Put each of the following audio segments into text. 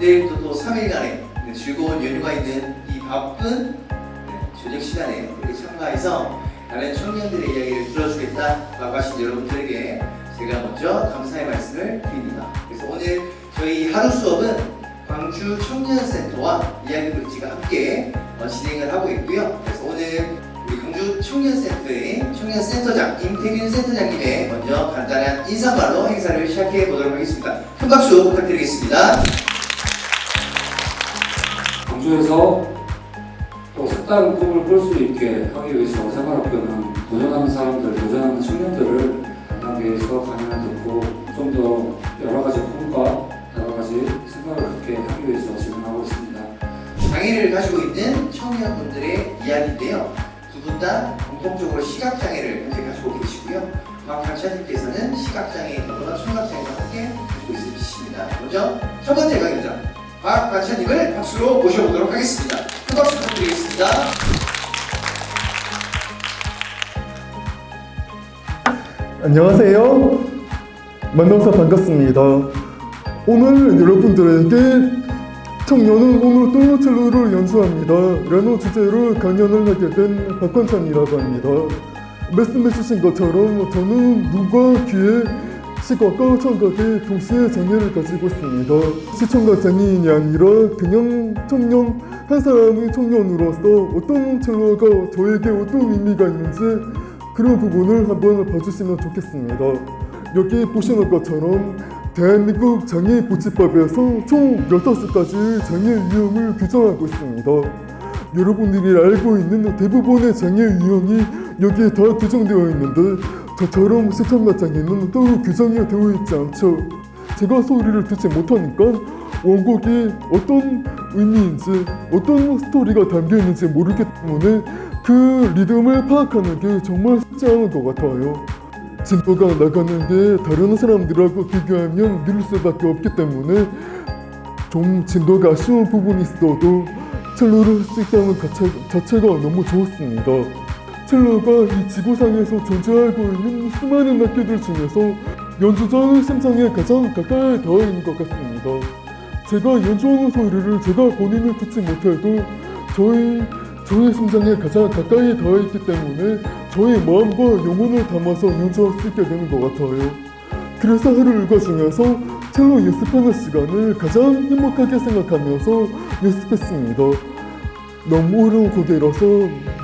내일부터 또 3일간의 즐거운 연휴가 있는 이 바쁜 저녁 시간에 이렇게 참가해서 다른 청년들의 이야기를 들어주겠다라고 하신 여러분들에게 제가 먼저 감사의 말씀을 드립니다. 그래서 오늘 저희 하루 수업은 광주 청년센터와 이야기 브릿지가 함께 진행을 하고 있고요. 그래서 오늘 우리 광주 청년센터의 청년센터장 임태균 센터장님의 먼저 간단한 인사말로 행사를 시작해 보도록 하겠습니다. 큰 박수 부탁드리겠습니다. 광주에서 또 색다른 꿈을 꿀 수 있게 하기 위해서 생활학교는 도전하는 사람들, 도전하는 청년들을 만나기 위해서 강연을 듣고 좀 더 여러 가지 꿈과 여러 가지 생각을 갖게 하기 위해서 진행하고 있습니다. 장애를 가지고 있는 청년분들의 이야기인데요. 두 분 다 공통적으로 시각장애를 현재 가지고 계시고요. 박강찬님께서는 시각장애, 더불어 청각장애도 함께 가지고 있으십니다. 먼저 첫 번째 강연자 박강찬님을 박수로 모셔보도록 하겠습니다. 큰 박수 부탁드리겠습니다. 안녕하세요. 만나서 반갑습니다. 오늘 여러분들에게 청년은 오늘 또 첼로를 연주합니다 라는 주제로 강연을 하게 된 박관찬이라고 합니다. 말씀해주신 것처럼 저는 눈과 귀에 시각과 청각에 동시에 장애를 가지고 있습니다. 시청각 장애인이 아니라 그냥 청년, 한 사람의 청년으로서 어떤 첼로가 저에게 어떤 의미가 있는지 그런 부분을 한번 봐주시면 좋겠습니다. 여기 보시는 것처럼 대한민국 장애보지법에서 총 16가지 장애 유형을 규정하고 있습니다. 여러분들이 알고 있는 대부분의 장애 유형이 여기에 다 규정되어 있는데 저처럼 시청각 장애는 따로 규정이 되어 있지 않죠. 제가 소리를 듣지 못하니까 원곡이 어떤 의미인지 어떤 스토리가 담겨 있는지 모르기 때문에 그 리듬을 파악하는 게 정말 쉽지 않은 것 같아요. 진도가 나가는 게 다른 사람들하고 비교하면 느릴 수밖에 없기 때문에 좀 진도가 아쉬운 부분이 있어도 첼로를 할 수 있다는 자체가 너무 좋았습니다. 첼로가 이 지구상에서 존재하고 있는 수많은 악기들 중에서 연주자의 심장에 가장 가까이 닿아 있는 것 같습니다. 제가 연주하는 소리를 제가 본인은 듣지 못해도 저의 심장에 가장 가까이 닿아 있기 때문에 저의 마음과 영혼을 담아서 연주할 수 있게 되는 것 같아요. 그래서 하루를 가지면서 첼로 연습하는 시간을 가장 행복하게 생각하면서 연습했습니다. 너무 어려운 곡이라서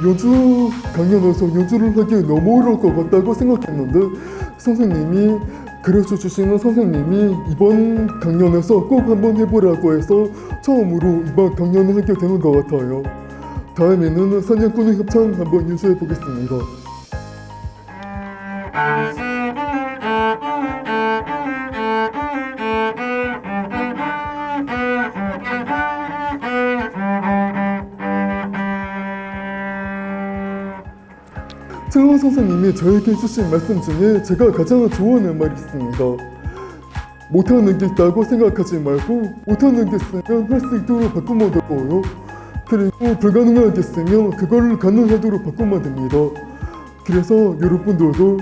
연주 강연에서 연주를 하기 너무 어려울 것 같다고 생각했는데 선생님이 가르쳐주시는 선생님이 이번 강연에서 꼭 한번 해보라고 해서 처음으로 이번 강연을 하게 되는 것 같아요. 다음에는 사냥꾼의 협찬 한번 연주해 보겠습니다. 첼로 선생님이 저에게 해주신 말씀 중에 제가 가장 좋아하는 말이 있습니다. 못하는 게 있다고 생각하지 말고 못하는 게 있으면 할 수 있도록 바꾸면 되고요. 그리고 불가능한 게 있으면 그걸 가능하도록 바꾸면 됩니다. 그래서 여러분들도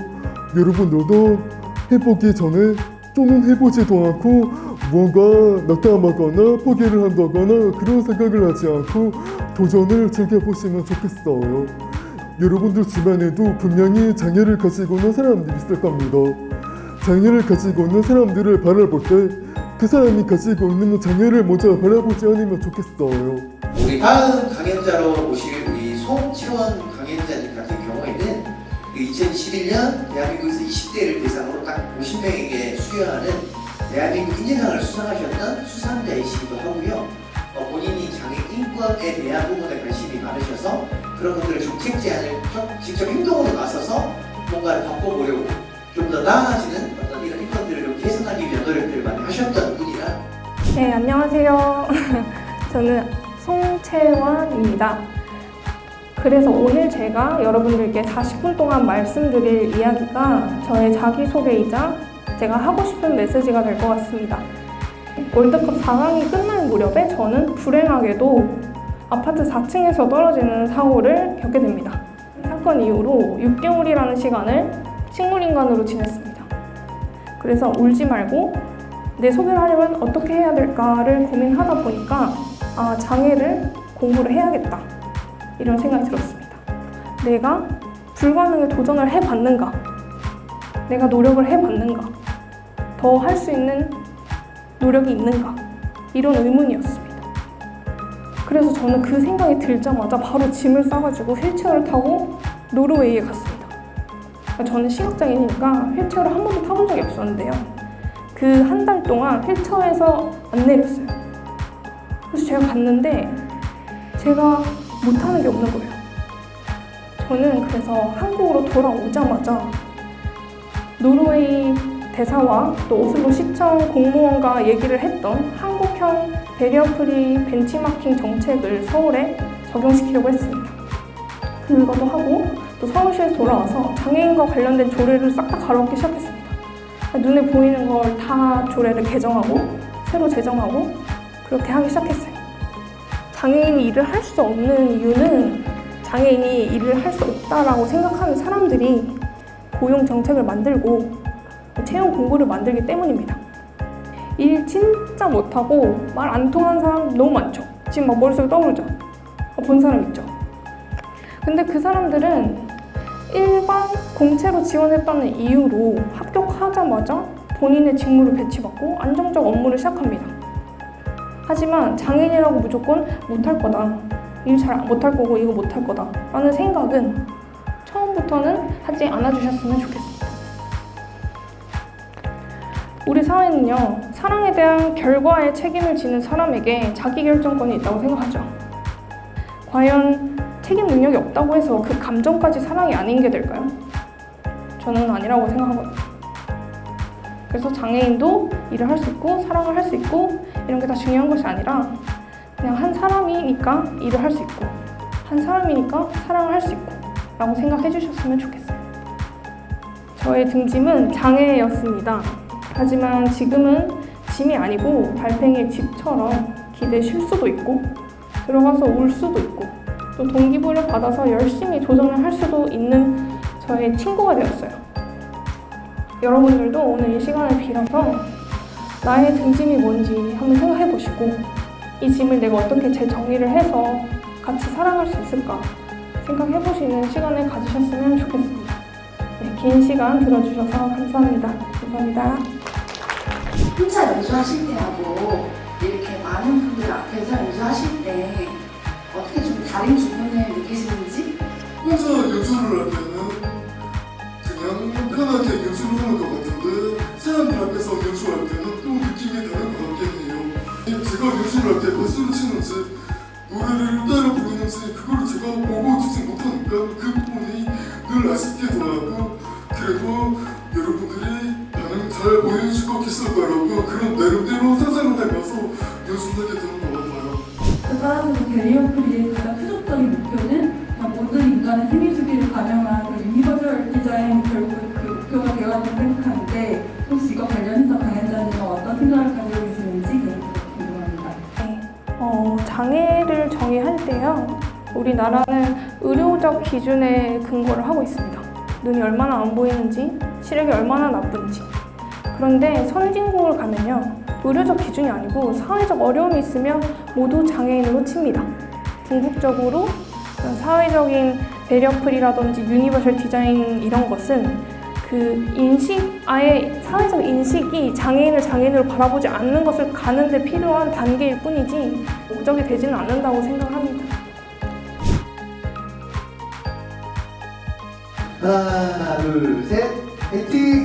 해보기 전에 또는 해보지도 않고 무언가 낙담하거나 포기를 한다거나 그런 생각을 하지 않고 도전을 즐겨보시면 좋겠어요. 여러분들 주변에도 분명히 장애를 가지고 있는 사람들이 있을 겁니다. 장애를 가지고 있는 사람들을 바라볼 때 그 사람이 가지고 있는 장애를 먼저 바라보지 않으면 좋겠어요. 우리 다음 강연자로 오실 우리 송채원 강연자님 같은 경우에는 2021년 대한민국에서 20대를 대상으로 딱 50명에게 수여하는 대한민국 인재상을 수상하셨던 수상자이시기도 하고요. 본인이 장애 인권에 대한 부분에 관심이 많으셔서 그런 분들의 정책 제안을 직접 행동으로 나서서 뭔가를 바꿔보려고 좀 더 나아지는 어떤 이런 인권들을 좀 개선하기 위한 노력들을 많이 하셨던 분이라. 네, 안녕하세요. 저는 송채원입니다. 그래서 오늘 제가 여러분들께 40분 동안 말씀드릴 이야기가 저의 자기소개이자 제가 하고 싶은 메시지가 될 것 같습니다. 월드컵 4강이 끝날 무렵에 저는 불행하게도 아파트 4층에서 떨어지는 사고를 겪게 됩니다. 사건 이후로 6개월이라는 시간을 식물인간으로 지냈습니다. 그래서 울지 말고 내 소개를 하려면 어떻게 해야 될까를 고민하다 보니까 장애를 공부를 해야겠다 이런 생각이 들었습니다. 내가 불가능에 도전을 해봤는가? 내가 노력을 해봤는가? 더 할 수 있는 노력이 있는가? 이런 의문이었습니다. 그래서 저는 그 생각이 들자마자 바로 짐을 싸가지고 휠체어를 타고 노르웨이에 갔습니다. 저는 시각장애인이니까 휠체어를 한 번도 타본 적이 없었는데요. 그 한 달 동안 휠체어에서 안 내렸어요. 그래서 제가 갔는데 제가 못하는 게 없는 거예요. 저는 그래서 한국으로 돌아오자마자 노르웨이 대사와 또 오슬로 시청 공무원과 얘기를 했던 한국형 베리어프리 벤치마킹 정책을 서울에 적용시키려고 했습니다. 그것도 하고 또 사무실에서 돌아와서 장애인과 관련된 조례를 싹 다 갈아엎기 시작했습니다. 눈에 보이는 걸 다 조례를 개정하고 새로 제정하고 그렇게 하기 시작했어요. 장애인이 일을 할 수 없는 이유는 장애인이 일을 할 수 없다라고 생각하는 사람들이 고용 정책을 만들고 채용 공고를 만들기 때문입니다. 일 진짜 못하고 말 안 통하는 사람 너무 많죠. 지금 막 머릿속에 떠오르죠. 본 사람 있죠. 근데 그 사람들은 일반 공채로 지원했다는 이유로 합격하자마자 본인의 직무를 배치받고 안정적 업무를 시작합니다. 하지만 장애인이라고 무조건 못할 거다, 일 잘 못할 거고 이거 못할 거다 라는 생각은 처음부터는 하지 않아주셨으면 좋겠습니다. 우리 사회는요, 사랑에 대한 결과에 책임을 지는 사람에게 자기결정권이 있다고 생각하죠. 과연 책임 능력이 없다고 해서 그 감정까지 사랑이 아닌 게 될까요? 저는 아니라고 생각하거든요. 그래서 장애인도 일을 할 수 있고 사랑을 할 수 있고 이런 게 다 중요한 것이 아니라 그냥 한 사람이니까 일을 할 수 있고 한 사람이니까 사랑을 할 수 있고 라고 생각해 주셨으면 좋겠어요. 저의 등짐은 장애였습니다. 하지만 지금은 짐이 아니고 달팽이의 집처럼 기대에 쉴 수도 있고 들어가서 울 수도 있고 또 동기부여를 받아서 열심히 도전을 할 수도 있는 저의 친구가 되었어요. 여러분들도 오늘 이 시간을 빌어서 나의 등짐이 뭔지 한번 생각해 보시고 이 짐을 내가 어떻게 재정리를 해서 같이 사랑할 수 있을까 생각해 보시는 시간을 가지셨으면 좋겠습니다. 네, 긴 시간 들어주셔서 감사합니다. 감사합니다. 혼자 연주하실 때하고 이렇게 많은 분들 앞에서 연주하실 때 어떻게 좀 다른 기분을 느끼시는지? 혼자 연주를 할 때는 그냥 편하게 연주를 하는 것 같은데 사람들 앞에서 연주할 때는 또 느낌이 다른 것 같긴 해요. 제가 연주를 할 때 박수를 치는지 노래를 따라 부르는지 그걸 제가 보고 듣지 못하니까 그 부분이 늘 아쉽기도 하고 그래도 여러분들이 반응 잘 보여주고 계실 거라고 그런 나름대로 상상을 해봐서 연습하게 되는 것 같아요. 따라서 베리어프리의 가장 최종적인 목표는 모든 인간의 생리주기를 반영한 그 유니버설 디자인 결국 그 목표가 되어야라고 생각하는데 혹시 이거 관련해서 강연자님은 어떤 생각을 가지고 계시는지 궁금합니다. 네, 장애를 정의할 때요, 우리나라는 의료적 기준에 근거를 하고 있습니다. 눈이 얼마나 안 보이는지, 시력이 얼마나 나쁜지. 그런데 선진국을 가면요, 의료적 기준이 아니고 사회적 어려움이 있으면 모두 장애인으로 칩니다. 궁극적으로 사회적인 베리어프리라든지 유니버설 디자인 이런 것은 그 인식, 아예 사회적 인식이 장애인을 장애인으로 바라보지 않는 것을 가는 데 필요한 단계일 뿐이지 목적이 되지는 않는다고 생각합니다. 하나, 둘, 셋, 화이팅!